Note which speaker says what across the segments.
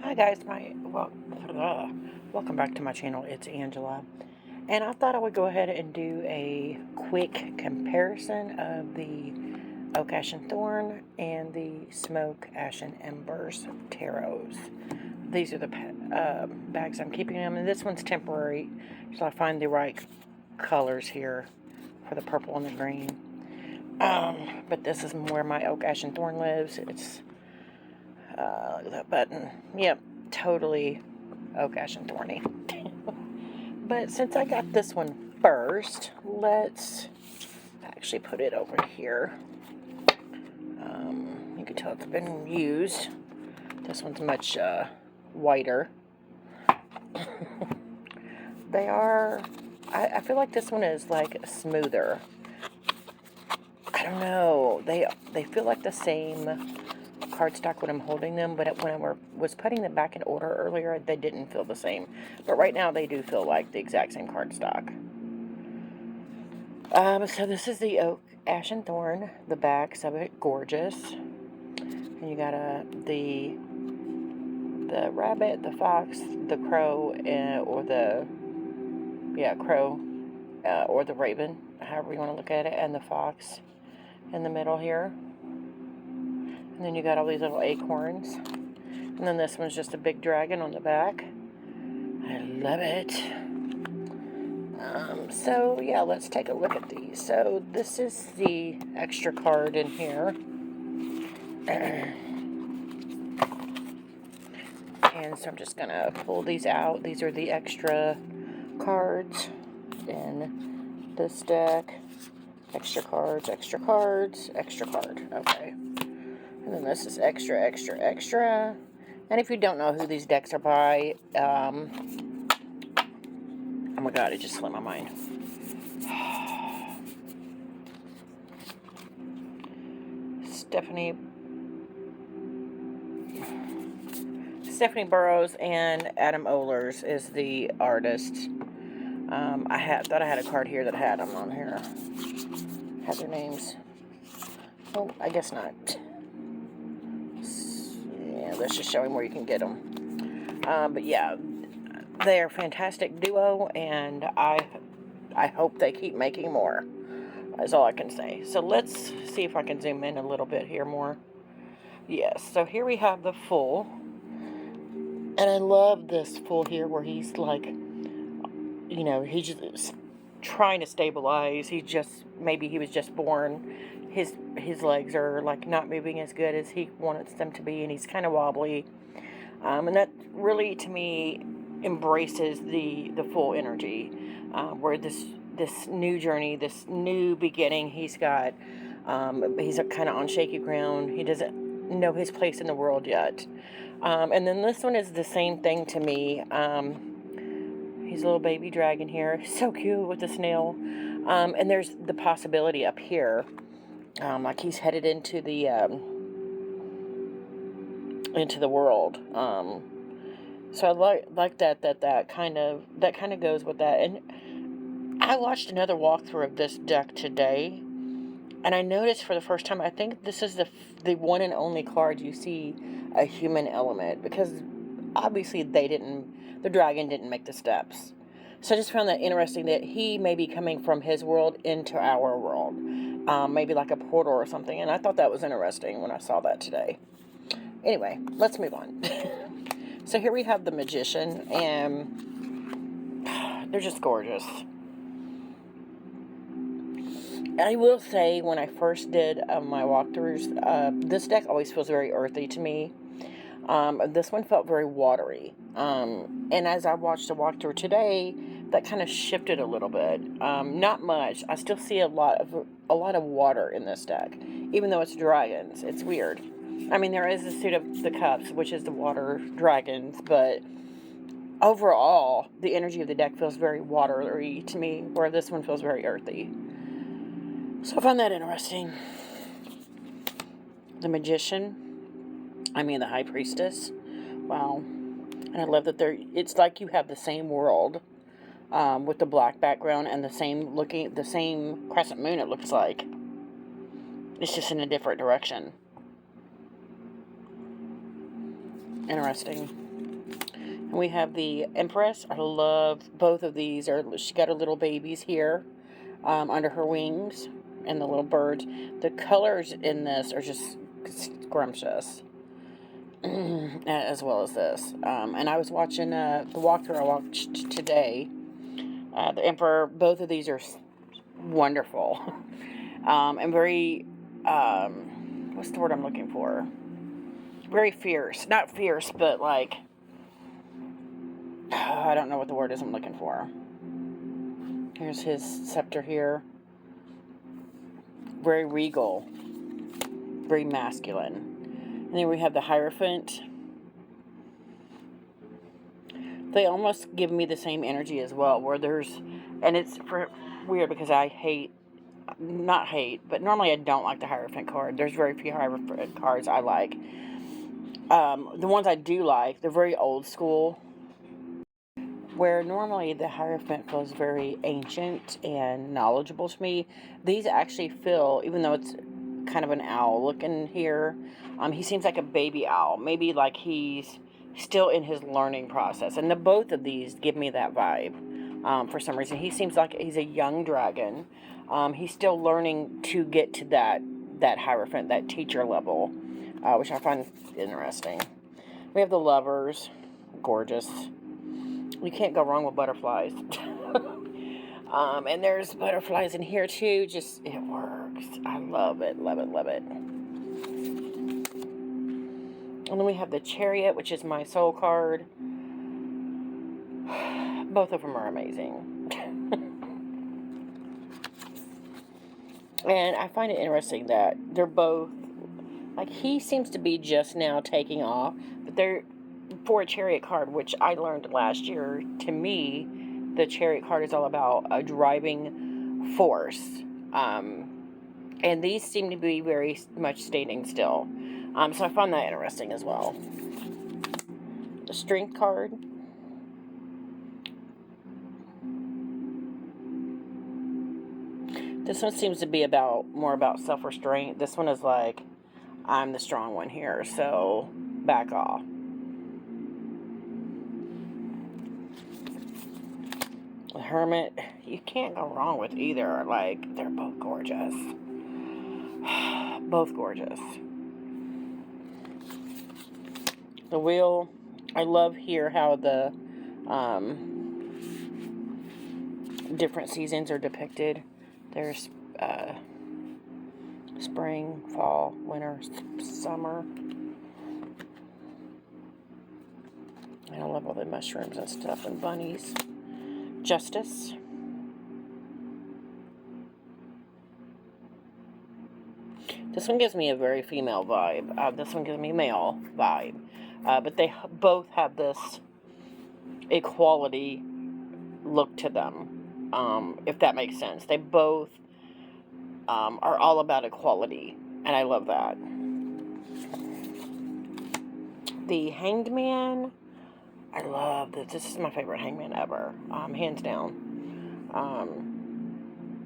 Speaker 1: Hi guys, welcome back to my channel. It's Angela, and I thought I would go ahead and do a quick comparison of the Oak Ash and Thorn and the Smoke Ash and Embers tarots. These are the bags I'm keeping them, and this one's temporary, so I find the right colors here for the purple and the green. But this is where my Oak Ash and Thorn lives. It's look at that button. Yep, totally Oak Ash and Thorny. But since I got this one first, let's actually put it over here. You can tell it's been used. This one's much whiter. They are, I feel like this one is like smoother. I don't know. They feel like the same cardstock when I'm holding them, but when I was putting them back in order earlier, they didn't feel the same. But right now, they do feel like the exact same cardstock. So this is the Oak Ash and Thorn. The backs of it, gorgeous. And you got the rabbit, the fox, the crow, or the crow, or the raven, however you want to look at it, and the fox in the middle here. And then you got all these little acorns. And then this one's just a big dragon on the back. I love it. So, yeah, let's take a look at these. So, this is the extra card in here. And so I'm just going to pull these out. These are the extra cards in this deck. Extra cards, extra cards, extra card. Okay. And then this is extra, extra, extra. And if you don't know who these decks are by, oh my god, it just slipped my mind. Stephanie Burrows and Adam Ohlers is the artist. I thought I had a card here that had them on here. Had their names. Oh, I guess not. That's just showing where you can get them. But yeah, they're a fantastic duo, and I hope they keep making more. That's all I can say. So let's see if I can zoom in a little bit here more. Yes, so here we have the full. And I love this full here where he's like, he's just trying to stabilize. Maybe he was just born. His legs are like not moving as good as he wants them to be, and he's kind of wobbly. And that really, to me, embraces the full energy, where this new journey, this new beginning he's got. He's kind of on shaky ground. He doesn't know his place in the world yet. And then this one is the same thing to me. He's a little baby dragon here. So cute with the snail. And there's the possibility up here. Like he's headed into the world. So I like that kind of goes with that. And I watched another walkthrough of this deck today, and I noticed for the first time, I think this is the one and only card you see a human element, because obviously the dragon didn't make the steps. So I just found that interesting that he may be coming from his world into our world. Maybe like a portal or something. And I thought that was interesting when I saw that today. Anyway, let's move on. So here we have the Magician, and they're just gorgeous. I will say, when I first did my walkthroughs, this deck always feels very earthy to me. This one felt very watery. And as I watched the walkthrough today, that kind of shifted a little bit. Not much. I still see a lot of water in this deck, even though it's dragons. It's weird. I mean, there is a suit of the cups, which is the water dragons, but overall, the energy of the deck feels very watery to me, where this one feels very earthy. So I found that interesting. The High Priestess. Wow. And I love that it's like you have the same world, with the black background and the same crescent moon, it looks like. It's just in a different direction. Interesting. And we have the Empress. I love both of these. She got her little babies here under her wings and the little birds. The colors in this are just scrumptious. As well as this. And I was watching the walkthrough I watched today. The Emperor, both of these are wonderful. And very, what's the word I'm looking for? Very fierce. Not fierce, but like, I don't know what the word is I'm looking for. Here's his scepter here. Very regal. Very masculine. And then we have the Hierophant. They almost give me the same energy as well, where there's, and it's weird because I not hate, but normally I don't like the Hierophant card. There's very few Hierophant cards I like. The ones I do like, they're very old school, where normally the Hierophant feels very ancient and knowledgeable to me. These actually feel, even though it's kind of an owl looking here, he seems like a baby owl. Maybe like he's still in his learning process. And both of these give me that vibe for some reason. He seems like he's a young dragon. He's still learning to get to that Hierophant, that teacher level, which I find interesting. We have the Lovers. Gorgeous. You can't go wrong with butterflies. And there's butterflies in here too. Just, it works. I love it, love it, love it. And then we have the Chariot, which is my soul card. Both of them are amazing. And I find it interesting that they're both, like, he seems to be just now taking off, but they're, for a Chariot card, which I learned last year, to me, the Chariot card is all about a driving force. And these seem to be very much standing still. So I found that interesting as well. The Strength card. This one seems to be more about self-restraint. This one is like, I'm the strong one here, so back off. The Hermit, you can't go wrong with either. Like, they're both gorgeous. Both gorgeous. The Wheel, I love here how the different seasons are depicted. There's spring, fall, winter, summer. And I love all the mushrooms and stuff and bunnies. Justice. This one gives me a very female vibe. This one gives me male vibe. But they both have this equality look to them. If that makes sense. They both are all about equality, and I love that. The Hanged Man, I love this. This is my favorite hangman ever, hands down.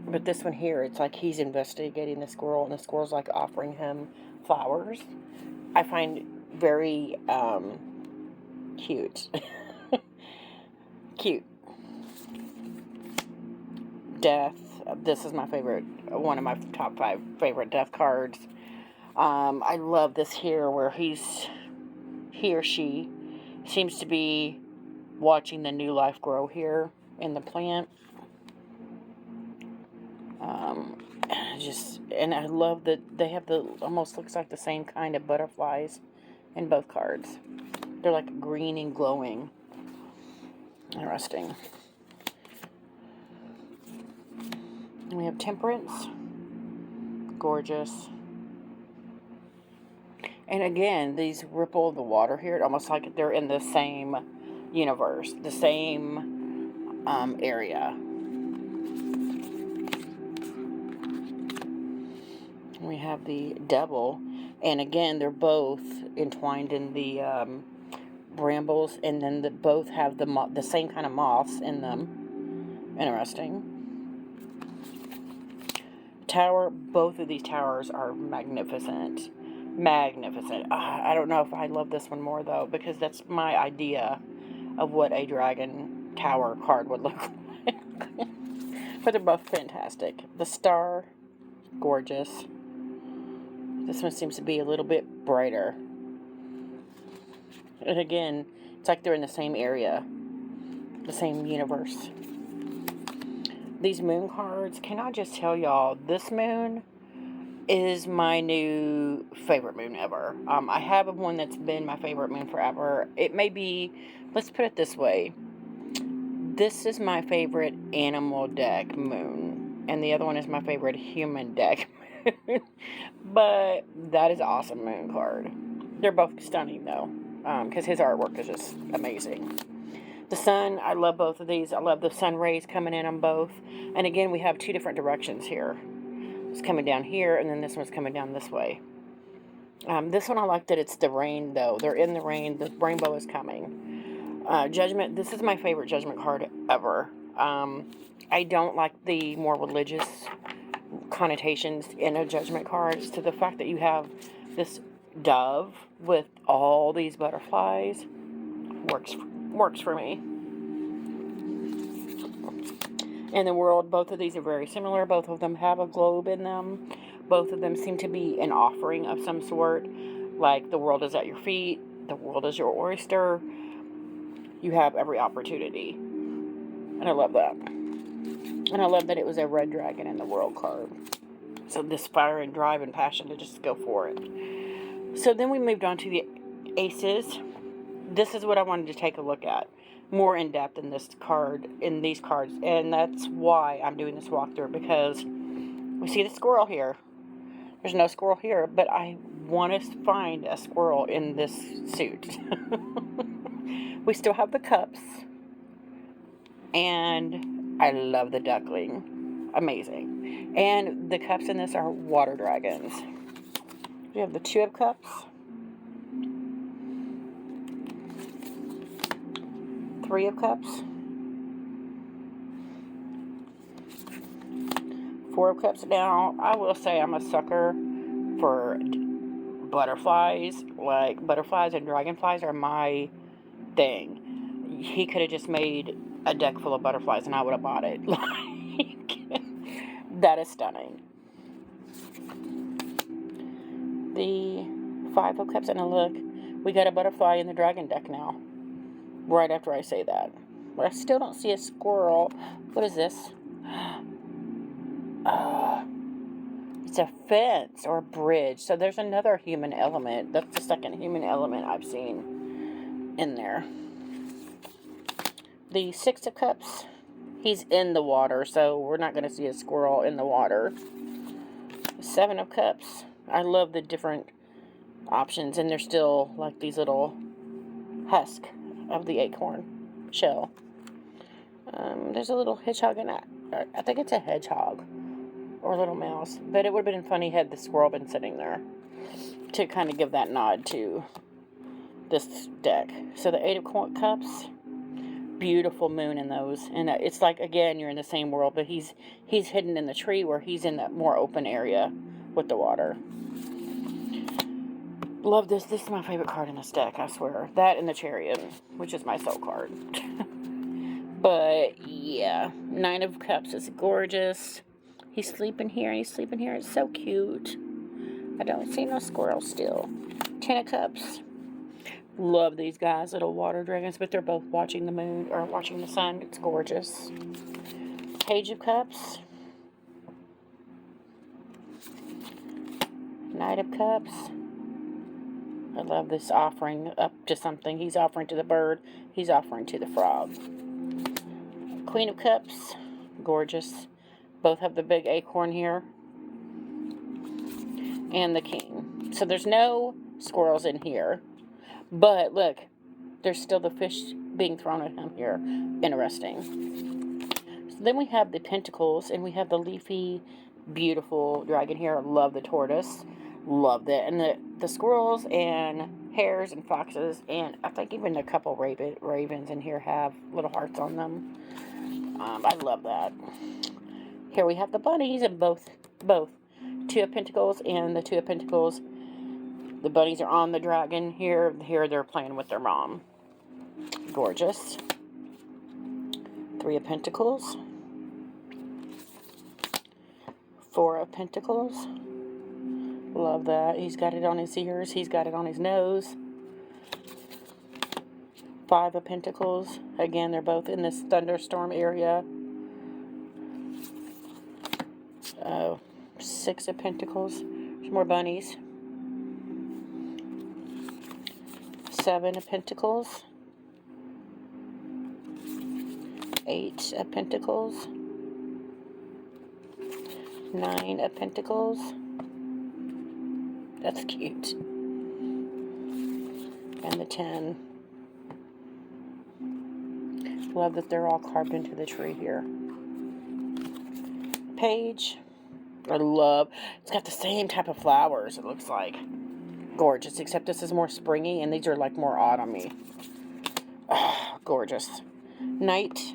Speaker 1: But this one here, it's like he's investigating the squirrel, and the squirrel's like offering him flowers. I find very cute. Cute. Death. This is my favorite, one of my top 5 favorite death cards. I love this here where he or she seems to be watching the new life grow here in the plant. And I love that they have almost looks like the same kind of butterflies in both cards. They're like green and glowing. Interesting. We have Temperance. Gorgeous. And again, these ripple the water here, it almost like they're in the same universe, the same area. We have the Devil, and again, they're both entwined in the brambles, and then both have the same kind of moths in them. Interesting. Tower, both of these towers are magnificent. Magnificent. I don't know if I love this one more, though, because that's my idea of what a dragon tower card would look like. But they're both fantastic. The star, gorgeous. This one seems to be a little bit brighter. And again, it's like they're in the same area, the same universe. These moon cards, can I just tell y'all, this moon is my new favorite moon ever. I have one that's been my favorite moon forever. It may be, let's put it this way. This is my favorite animal deck moon. And the other one is my favorite human deck moon. But that is an awesome moon card. They're both stunning though. Because his artwork is just amazing. The sun, I love both of these. I love the sun rays coming in on both. And again, we have two different directions here. It's coming down here, and then this one's coming down this way. This one I like that it's the rain, though. They're in the rain. The rainbow is coming. Judgment, this is my favorite Judgment card ever. I don't like the more religious connotations in a Judgment card. So the fact that you have this dove with all these butterflies works for me. In the world, both of these are very similar. Both of them have a globe in them. Both of them seem to be an offering of some sort. Like the world is at your feet. The world is your oyster. You have every opportunity. And I love that. And I love that it was a red dragon in the world card. So this fire and drive and passion to just go for it. So then we moved on to the aces. This is what I wanted to take a look at more in depth in this card, in these cards, and that's why I'm doing this walkthrough, because we see the squirrel here. There's no squirrel here, but I want to find a squirrel in this suit. We still have the cups, and I love the duckling. Amazing. And the cups in this are water dragons. We have the Two of Cups, Three of Cups, Four of Cups. Now, I will say I'm a sucker for butterflies. Like, butterflies and dragonflies are my thing. He could have just made a deck full of butterflies and I would have bought it. Like, that is stunning. The Five of Cups, and a look, we got a butterfly in the dragon deck now. Right after I say that. But I still don't see a squirrel. What is this? It's a fence or a bridge. So there's another human element. That's the second human element I've seen in there. The Six of Cups. He's in the water, so we're not going to see a squirrel in the water. Seven of Cups. I love the different options, and they're still like these little husk of the acorn shell. There's a little hedgehog in that. I think it's a hedgehog or a little mouse, but it would have been funny had the squirrel been sitting there to kind of give that nod to this deck. So the Eight of Cups, beautiful moon in those, and it's like, again, you're in the same world, but he's hidden in the tree where he's in that more open area with the water. Love this. This is my favorite card in this deck, I swear. That and the Chariot, which is my soul card. But, yeah. Nine of Cups is gorgeous. He's sleeping here, he's sleeping here. It's so cute. I don't see no squirrel still. Ten of Cups. Love these guys, little water dragons, but they're both watching the moon, or watching the sun. It's gorgeous. Page of Cups. Knight of Cups. I love this offering up to something. He's offering to the bird. He's offering to the frog. Queen of Cups. Gorgeous. Both have the big acorn here. And the king. So there's no squirrels in here. But look, there's still the fish being thrown at him here. Interesting. So then we have the pentacles, and we have the leafy, beautiful dragon here. I love the tortoise. Loved it. And the squirrels and hares and foxes, and I think even a couple ravens in here have little hearts on them. I love that. Here we have the bunnies, and both Two of Pentacles and the Two of Pentacles. The bunnies are on the dragon. Here they're playing with their mom. Gorgeous. 3 of Pentacles. 4 of Pentacles. Love that. He's got it on his ears. He's got it on his nose. 5 of Pentacles. Again, they're both in this thunderstorm area. 6 of Pentacles. There's more bunnies. 7 of Pentacles. 8 of Pentacles. 9 of Pentacles. That's cute. And the 10. Love that they're all carved into the tree here. Page. I love, it's got the same type of flowers, it looks like. Gorgeous, except this is more springy, and these are like more autumny. Oh, gorgeous. Knight.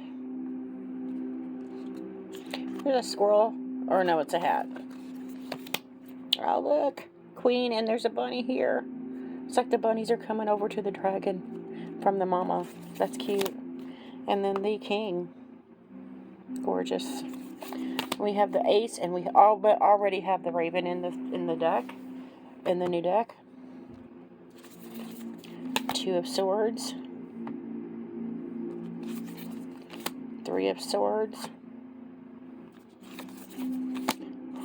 Speaker 1: There's a squirrel. Or no, it's a hat. Oh, look. Queen, and there's a bunny here. It's like the bunnies are coming over to the dragon from the mama. That's cute. And then the king. Gorgeous. We have the ace, and we already have the raven in the deck, in the new deck. 2 of Swords. 3 of Swords.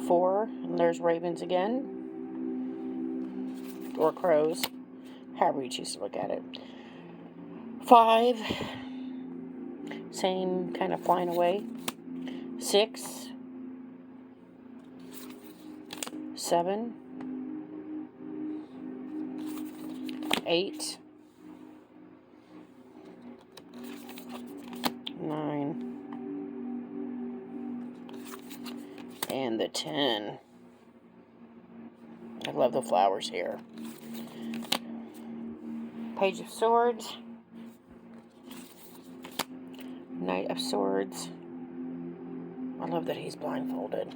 Speaker 1: 4, and there's ravens again. Or crows. However you choose to look at it. 5. Same kind of flying away. 6. 7. 8. 9. And the 10. I love the flowers here. Page of Swords. Knight of Swords. I love that he's blindfolded.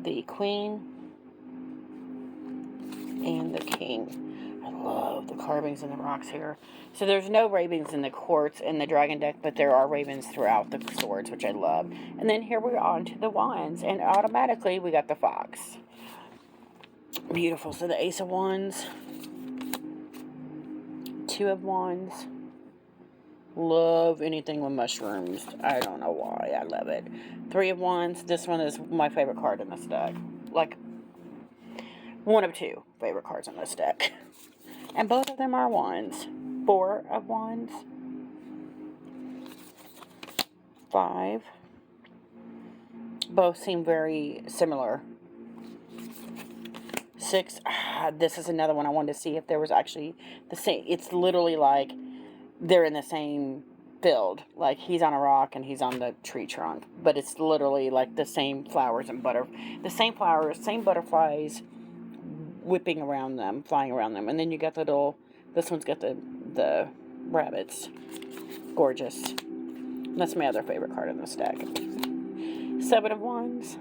Speaker 1: The Queen. And the King. I love the carvings in the rocks here. So there's no ravens in the quartz in the dragon deck, but there are ravens throughout the swords, which I love. And then here we're on to the wands, and automatically we got the fox. Beautiful. So the Ace of Wands. 2 of Wands. Love anything with mushrooms. I don't know why. I love it. 3 of Wands. This one is my favorite card in this deck. Like, one of 2 favorite cards in this deck. And both of them are wands. 4 of Wands. 5. Both seem very similar. 6. This is another one I wanted to see if there was actually the same. It's literally like they're in the same field. Like he's on a rock and he's on the tree trunk. But it's literally like the same flowers and the same flowers, same butterflies whipping around them, flying around them. And then you got the little, this one's got the rabbits. Gorgeous. That's my other favorite card in this deck. 7 of Wands.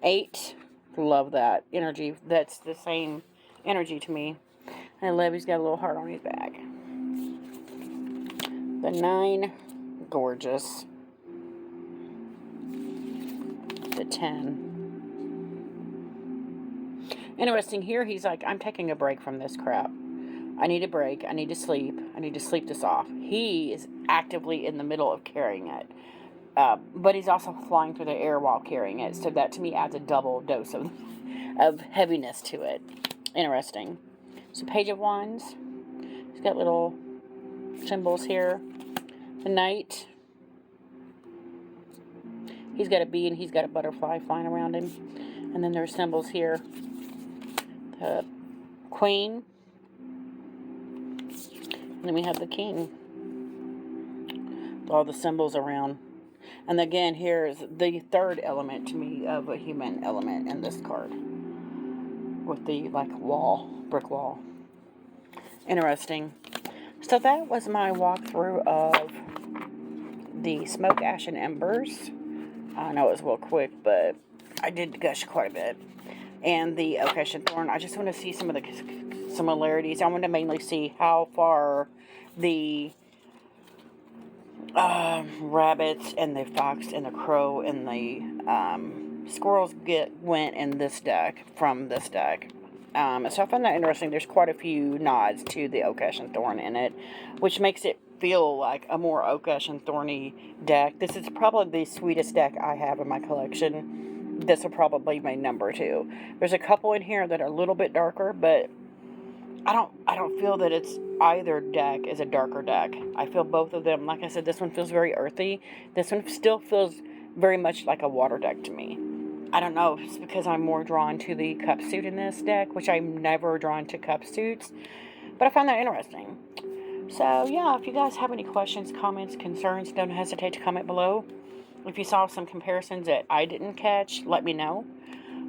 Speaker 1: 8. Love that energy. That's the same energy to me. I love he's got a little heart on his back. The 9. Gorgeous. The 10. Interesting here, he's like, I'm taking a break from this crap. I need a break. I need to sleep. I need to sleep this off. He is actively in the middle of carrying it. But he's also flying through the air while carrying it. So that to me adds a double dose of heaviness to it. Interesting. So Page of Wands. He's got little symbols here. The Knight. He's got a bee and he's got a butterfly flying around him. And then there's symbols here. The Queen. And then we have the King. All the symbols around. And again, here is the third element to me of a human element in this card. With the, like, wall, brick wall. Interesting. So that was my walkthrough of the Smoke, Ash, and Embers. I know it was real quick, but I did gush quite a bit. And the Oak Ash and Thorn. I just want to see some of similarities. I want to mainly see how far the rabbits and the fox and the crow and the squirrels went in this deck from this deck. So I find that interesting. There's quite a few nods to the Oak Ash and Thorn in it, which makes it feel like a more Oak Ash and Thorny deck. This is probably the sweetest deck I have in my collection. This will probably be my number 2. There's a couple in here that are a little bit darker, but I don't feel that it's either deck is a darker deck. I feel both of them, like I said, this one feels very earthy. This one still feels very much like a water deck to me. I don't know if it's because I'm more drawn to the cup suit in this deck, which I'm never drawn to cup suits, but I found that interesting. So yeah, if you guys have any questions, comments, concerns, don't hesitate to comment below. If you saw some comparisons that I didn't catch, let me know.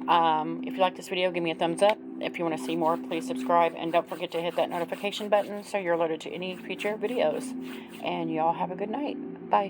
Speaker 1: If you like this video, give me a thumbs up. If you want to see more, please subscribe. And don't forget to hit that notification button so you're alerted to any future videos. And y'all have a good night. Bye.